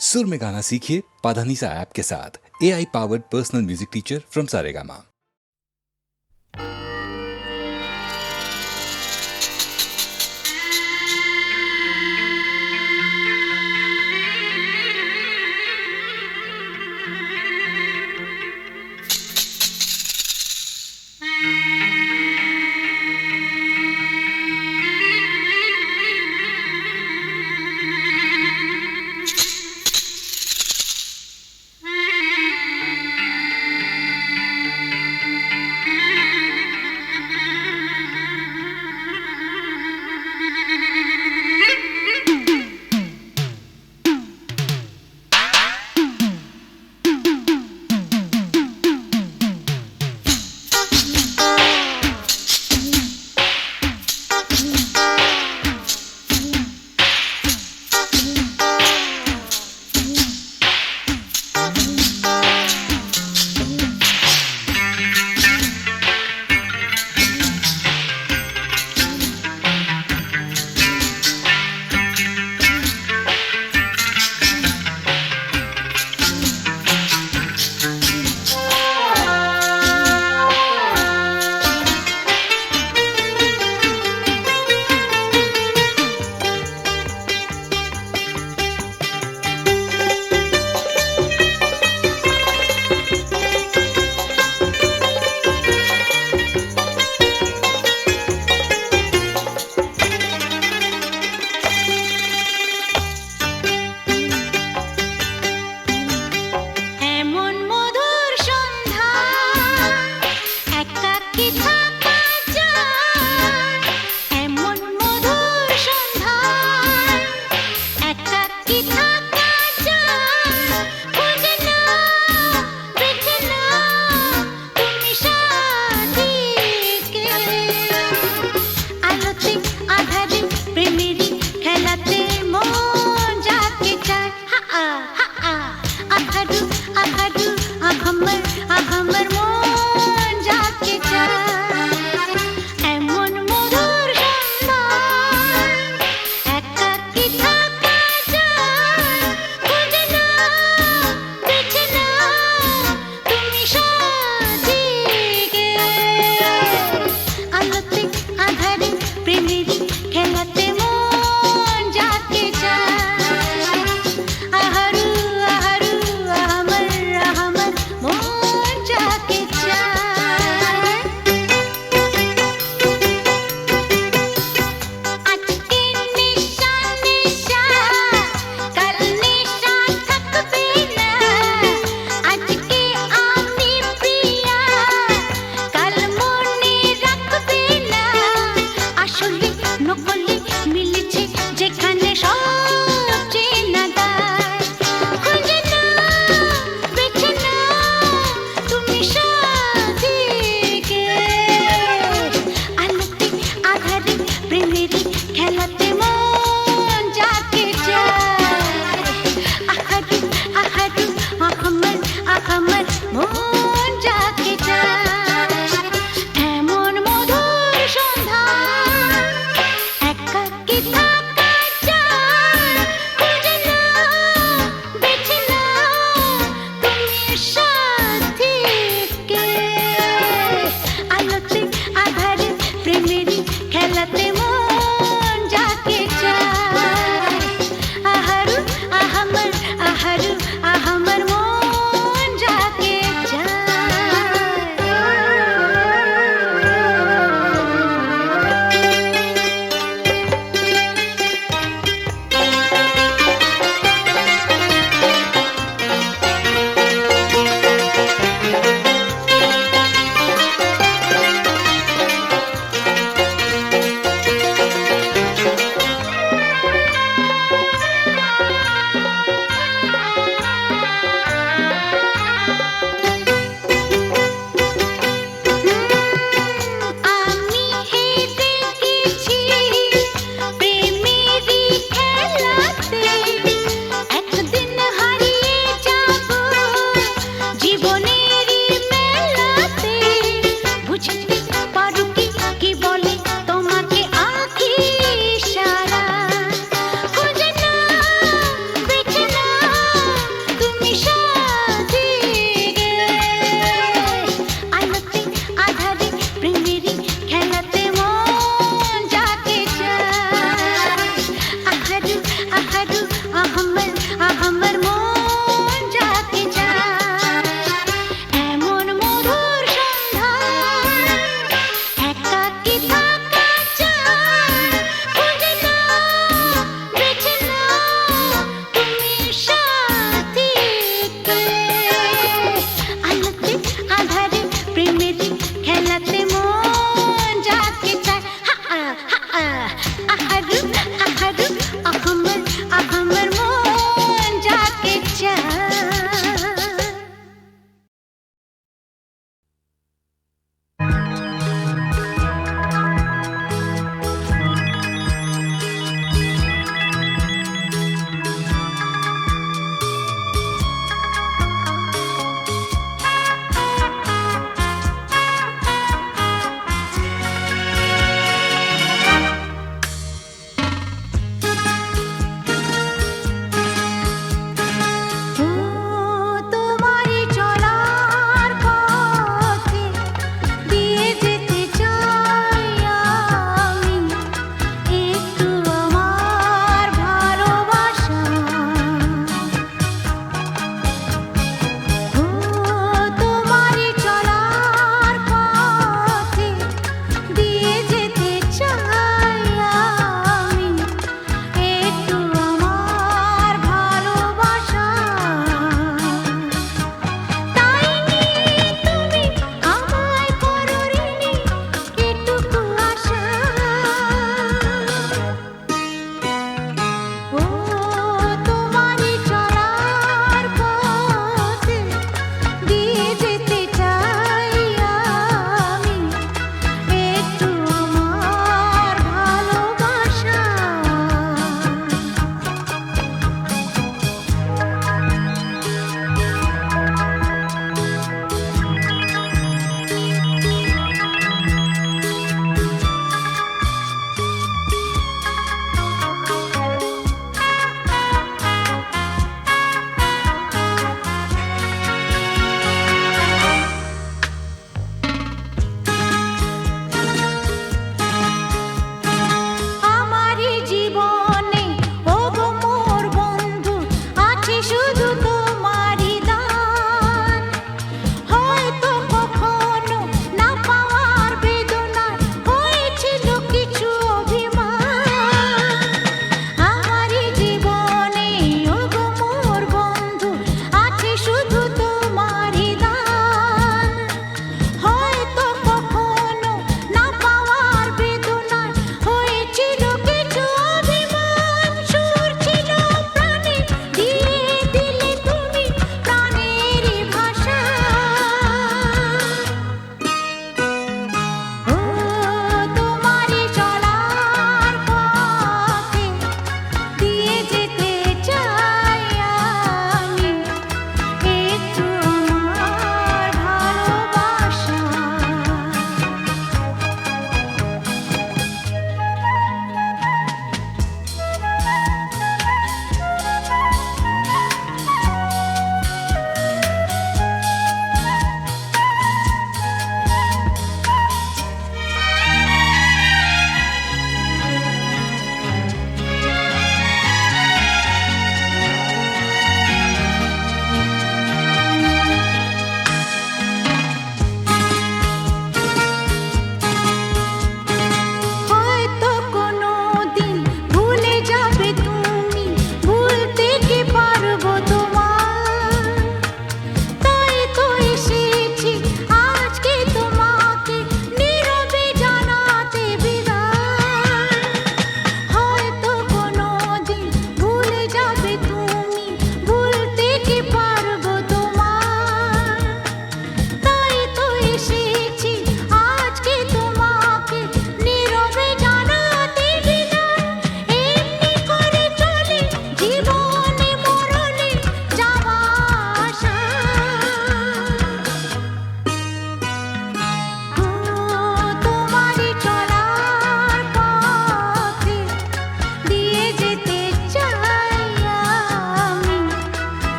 सुर में गाना सीखिए पाधानीसा ऐप के साथ। AI powered personal music teacher from Saregama.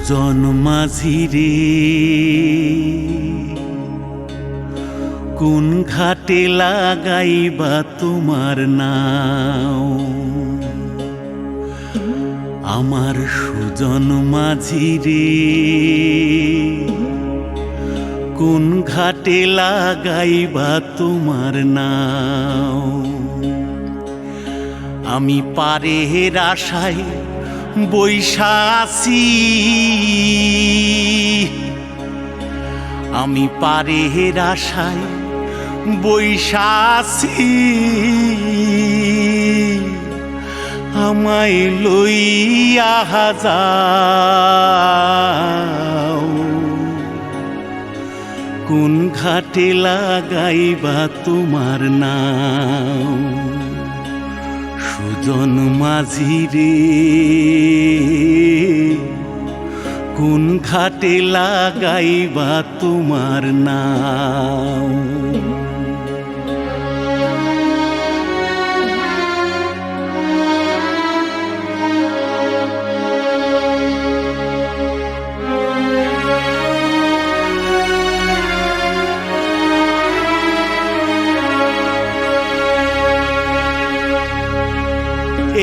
সুজন মাঝি রে কোন ঘাটে লাগাইবা তোমার নাও আমার সুজন মাঝি রে কোন ঘাটে লাগাইবা তোমার নাও আমি পারের আশায় বৈশা আছি আমি পারের আশায় বৈশা আছি আমায় লইয়া যাও কোন ঘাটে লাগাইবা তোমার নাও সুজন মাঝি রে কোন ঘাটে লাগাইবা তোমার নাও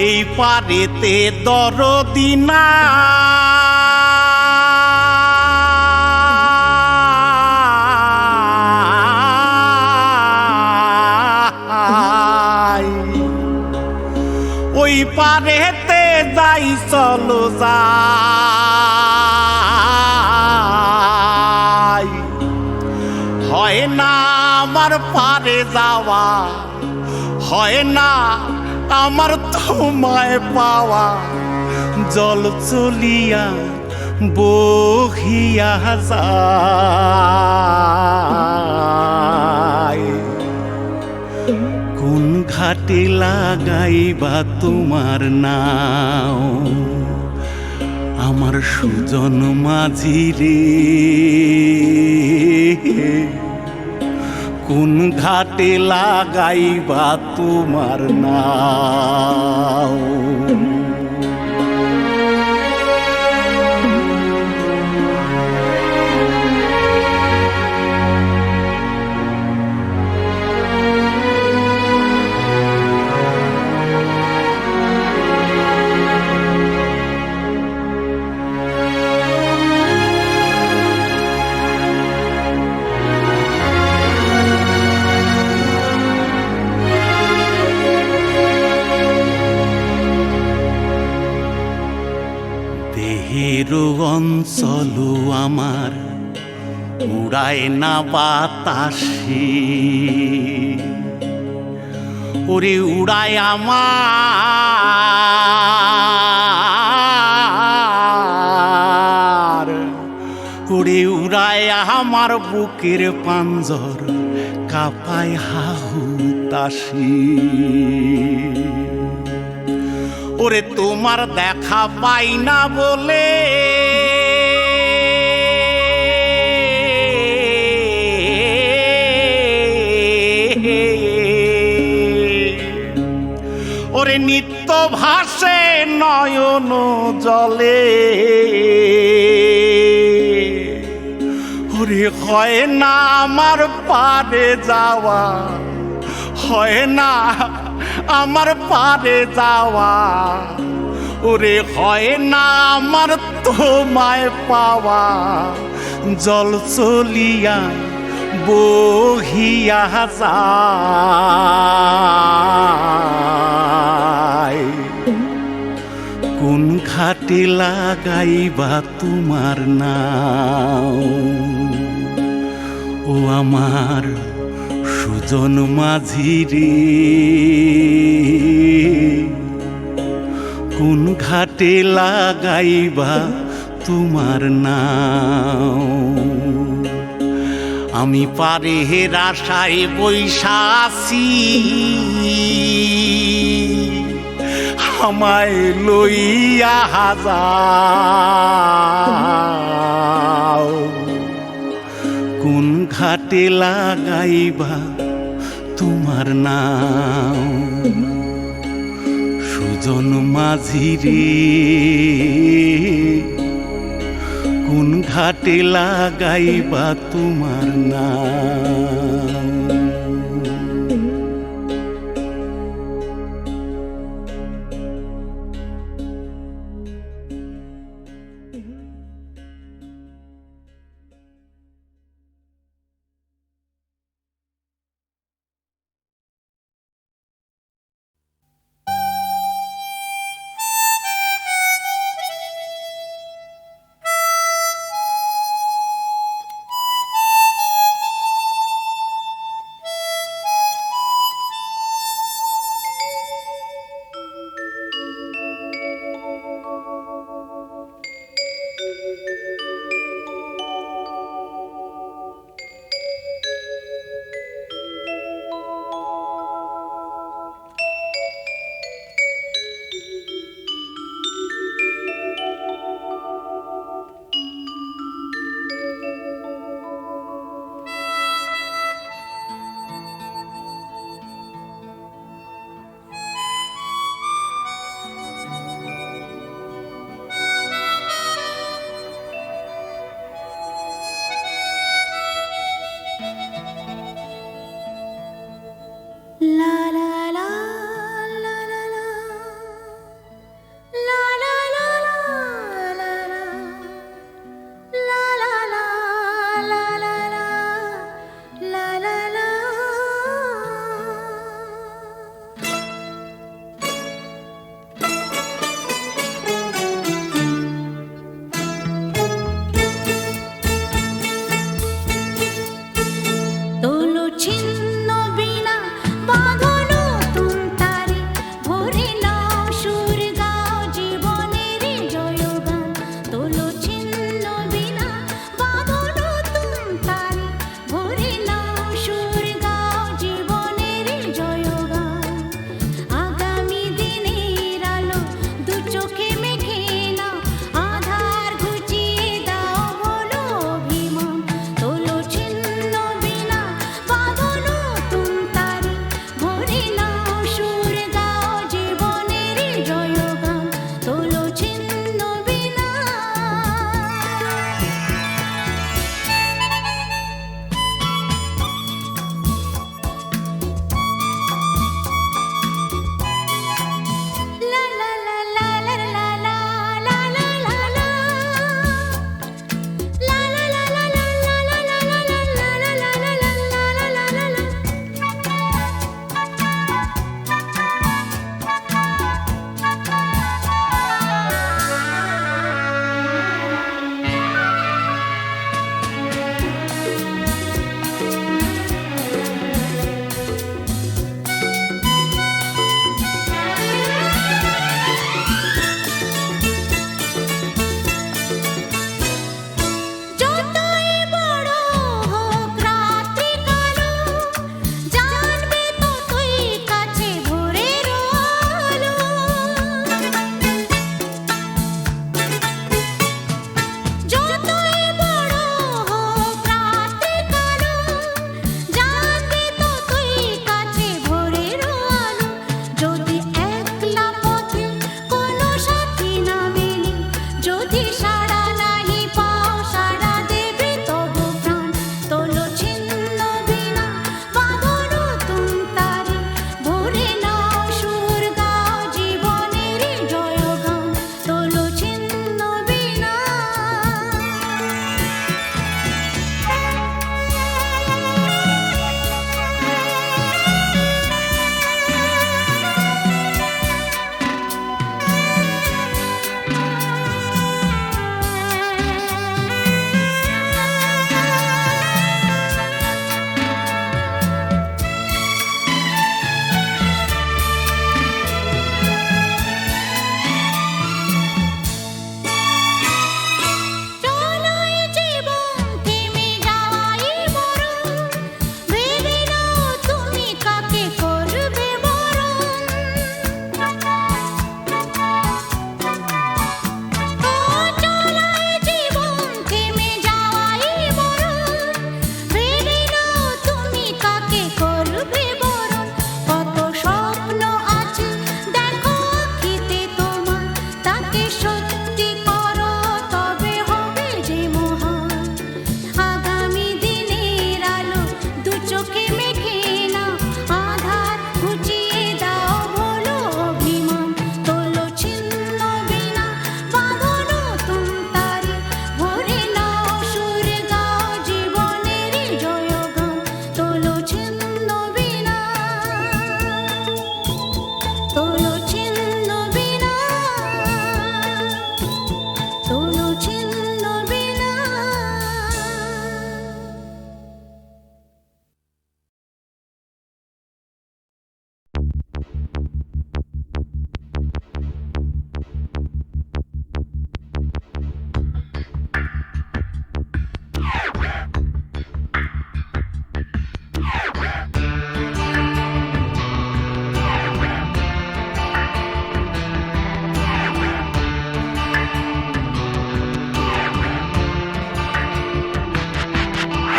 এই পারেতে দরদি নাই ওই পারেতে যাই চলো যাই হয় না আমার পারে যাওয়া হয় না আমার তোমায় পাওয়া জল চলিয়া বহিয়া যায় কোন ঘাটে লাগাইবা তোমার নাও আমার সুজন মাঝি রে কোন ঘাটে লাগাইবা তোমার নাও দেহের অঞ্চল আমার উড়ায় না বাতাসে ওরে উড়ায় আমার ওরে উড়ায় আমার বুকের পাঞ্জর কাঁপায় হাহুতাশি ওরে তোমার দেখা পাই না বলে ওরে নিত্য ভাসে নয়ন জলে ওরে হয় না আমার পারে যাওয়া হয় না আমার পারে যাওয়া ওরে হয় না আমার তোমায় পাওয়া জল চলিয়া বহিয়া যায় কোন ঘাটে লাগাইবা তোমার নাও ও আমার সুজন মাঝি রে কোন ঘাটে লাগাইবা তোমার নাও আমি পারের আশায় বৈশা আছি আমায় লইয়া যাও কোন ঘাটে লাগাইবা তোমার নাও সুজন মাঝি রে কোন ঘাটে লাগাইবা তোমার নাম।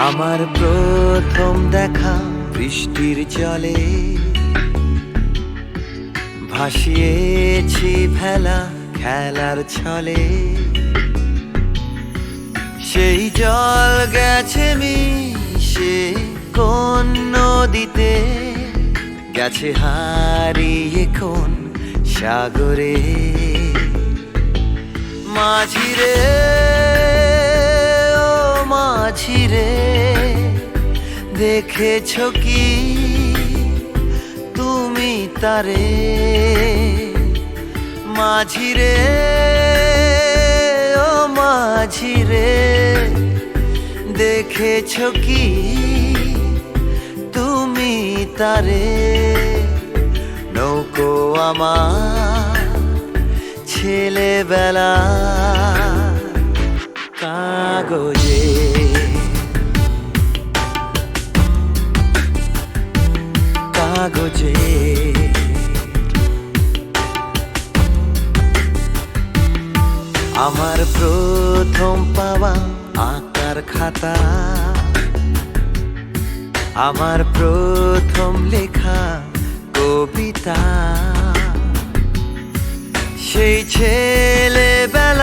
আমার প্রথম দেখা বৃষ্টির জলে ভাসিয়েছি ভেলা খেলার ছলে, সেই জল গেছে মিশে কোন নদীতে, গেছে হারিয়ে কোন সাগরে। মাঝিরে ও মাঝিরে, দেখেছ কি তুমি তারে? মাঝিরে ও মাঝিরে, দেখেছ কি তুমি তারে? নৌকো আমার ছেলেবেলা কাগজে, কাগজে। আমার প্রথম পাওয়া আঁকার খাতা, আমার প্রথম লেখা কবিতা, সেই ছেলেবেলার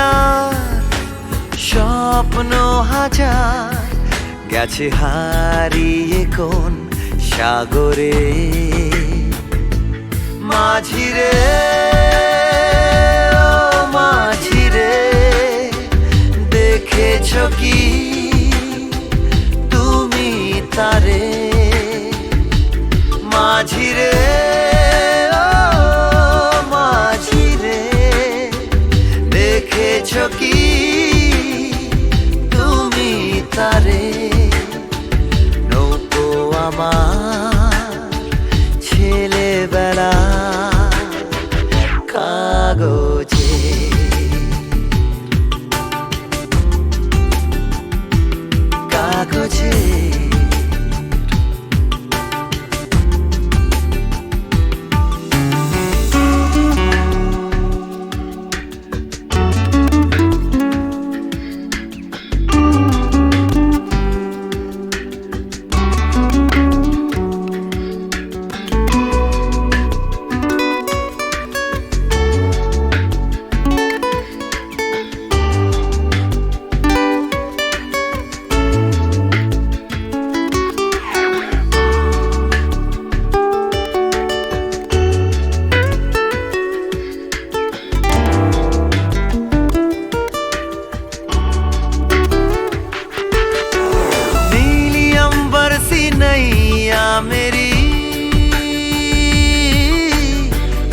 স্বপ্ন হাজার, গেছে হারিয়ে কোন সাগরে। মাঝিরে ও মাঝিরে, দেখেছ কি তুমি তারে? মাঝিরে ও মাঝিরে, দেখেছ কি তুমি তারে? নৌকো আমার ছেলেবেলা কাগজে, কাগজে। नैया मेरी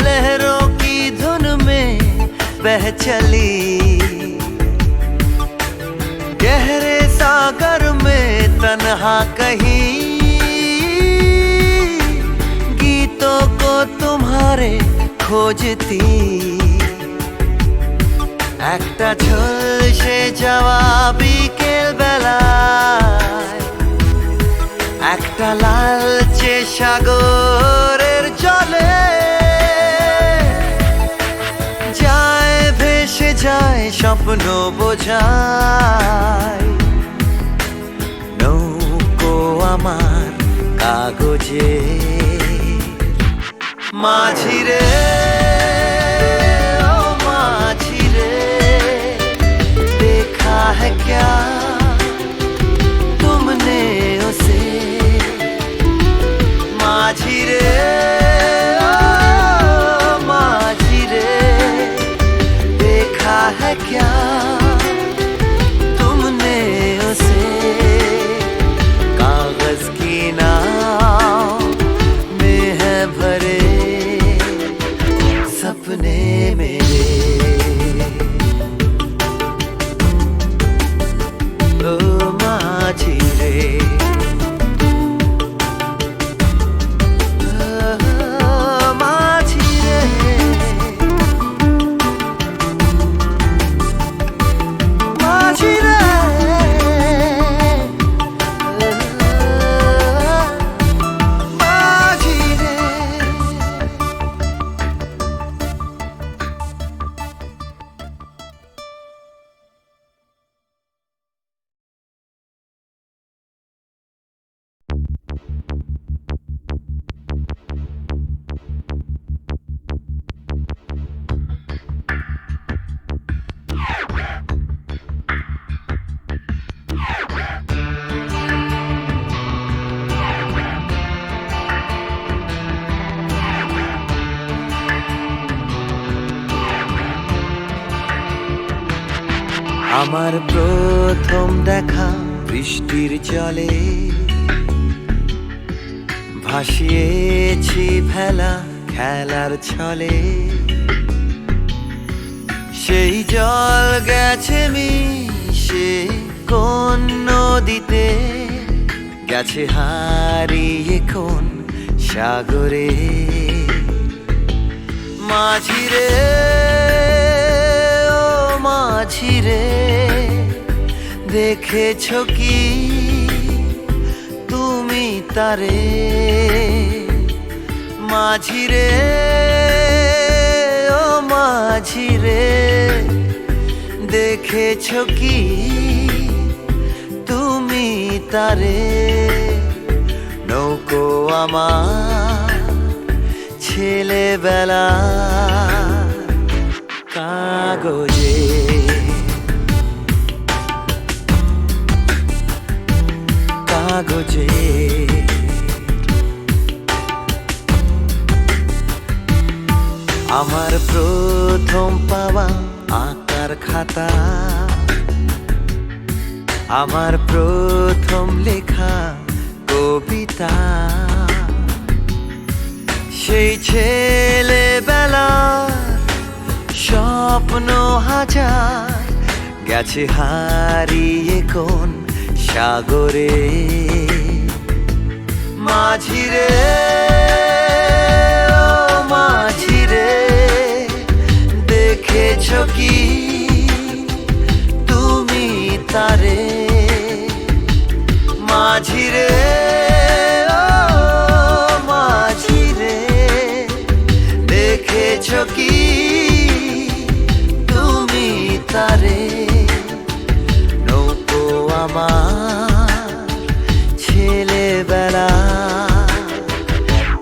लहरों की धुन में बह चली, गहरे सागर में तन्हा कहीं गीतों को तुम्हारे खोजती। একটা ঝলসে যাওয়া বিকেল বেলায়, একটা লালচে সাগরের জলে যায় ভেসে যায় স্বপ্ন বোঝায়। নৌকো আমার কাগজে, মাঝিরে ও মাঝিরে, देखा है क्या तुमने उसे? माझिरे ओ माझिरे, देखा है क्या तुमने उसे? कागज की नाव में है भरे सपने मेरे। ओ माझिरे, আমার প্রথম দেখা বৃষ্টির জলে ভাসিয়েছি ভেলা খেলার ছলে, সেই জল গেছে মিশে কোন নদীতে, গেছে হারিয়ে কোন সাগরে। মাঝিরে ও মাঝিরে, দেখেছ কি তুমি তারে? মাঝিরে ও মাঝিরে, দেখেছ কি তুমি তারে? নৌকো আমার ছেলেবেলা কাগজে, কাগজে। আমার প্রথম পাওয়া আঁকার খাতা, আমার প্রথম লেখা কবিতা, সেই ছেলেবেলার স্বপ্ন হাজার, গেছে হারিয়ে কোন সাগরে। মাঝিরে ও মাঝিরে, দেখেছ কি তুমি তারে? মাঝিরে ও মাঝিরে, দেখেছ কি তুমি তারে? নৌকো আমার ছেলেবেলা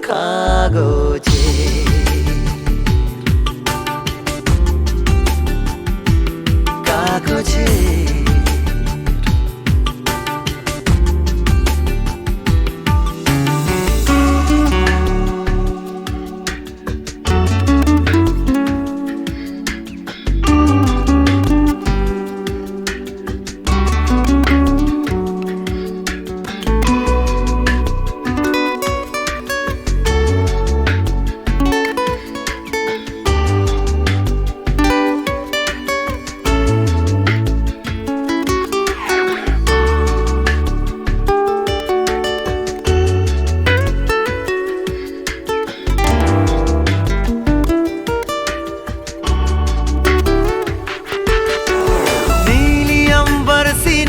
কাগজে, কাগজে।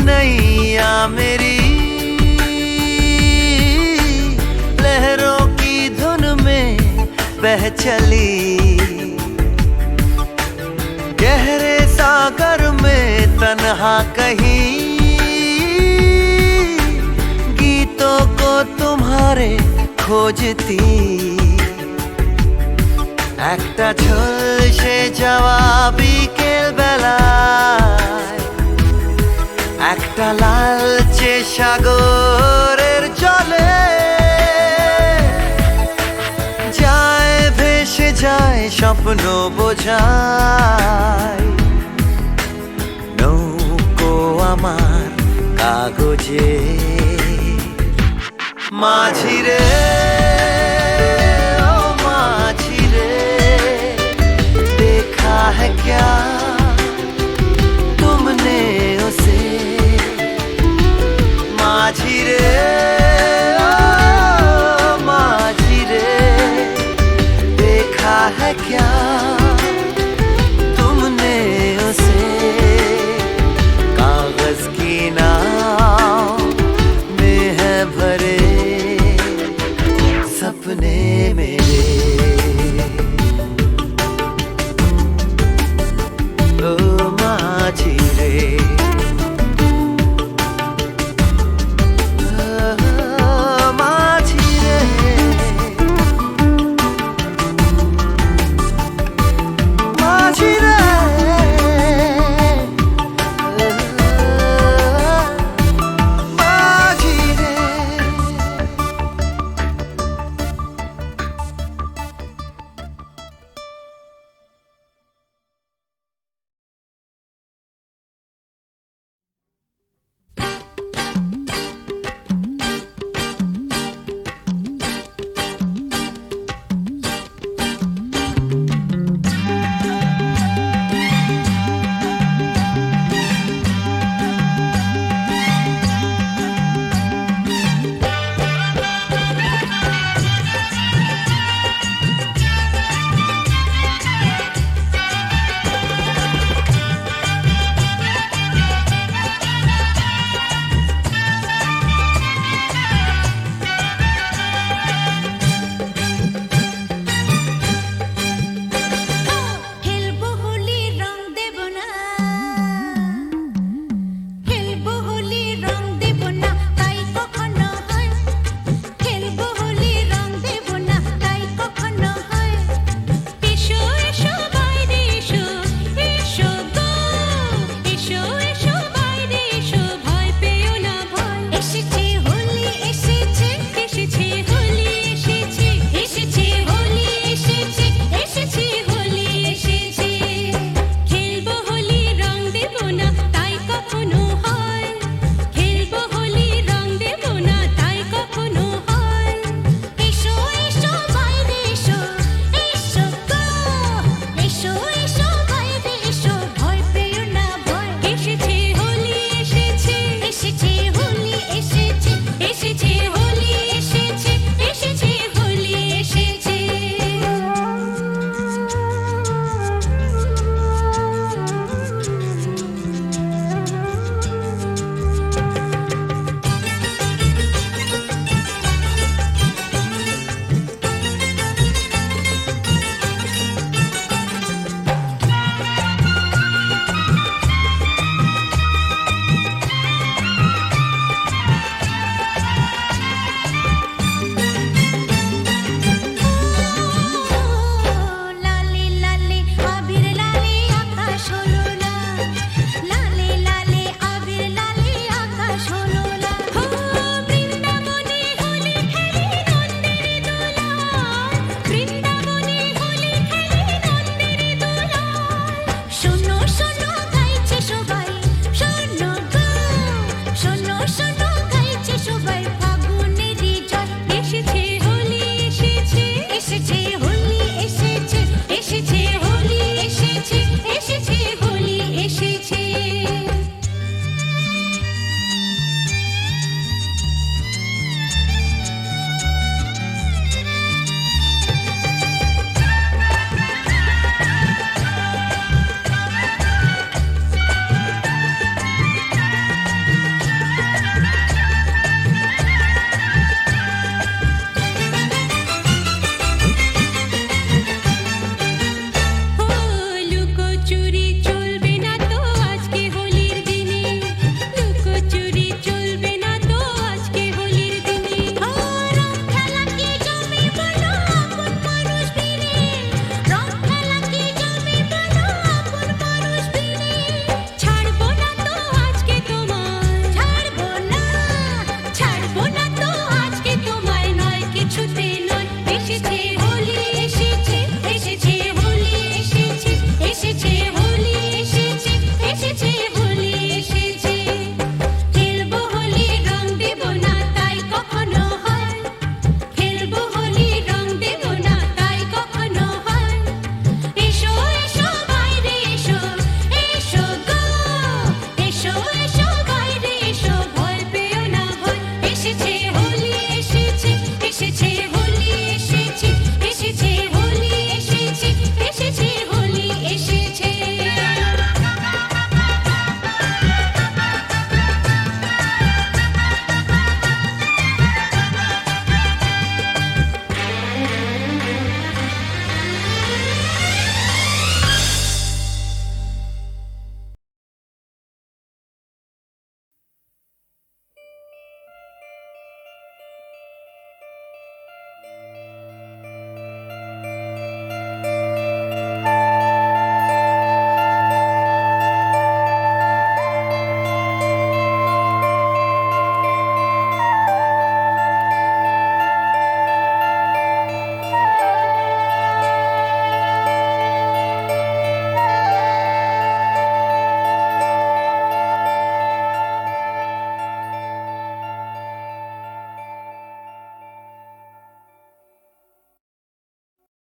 नैया मेरी लहरों की धुन में बह चली, गहरे सागर में तन्हा कहीं गीतों को तुम्हारे खोजती। একটা ঝলসে যাওয়া বিকেল বেলায়, একটা লালচে সাগরের জলে যায় ভেসে যায় স্বপ্ন বোঝায়। নৌকো আমার কাগজে, মাঝিরে ও মাঝিরে, देखा है क्या तुमने उसे? माझिरे ओ माझिरे, देखा है क्या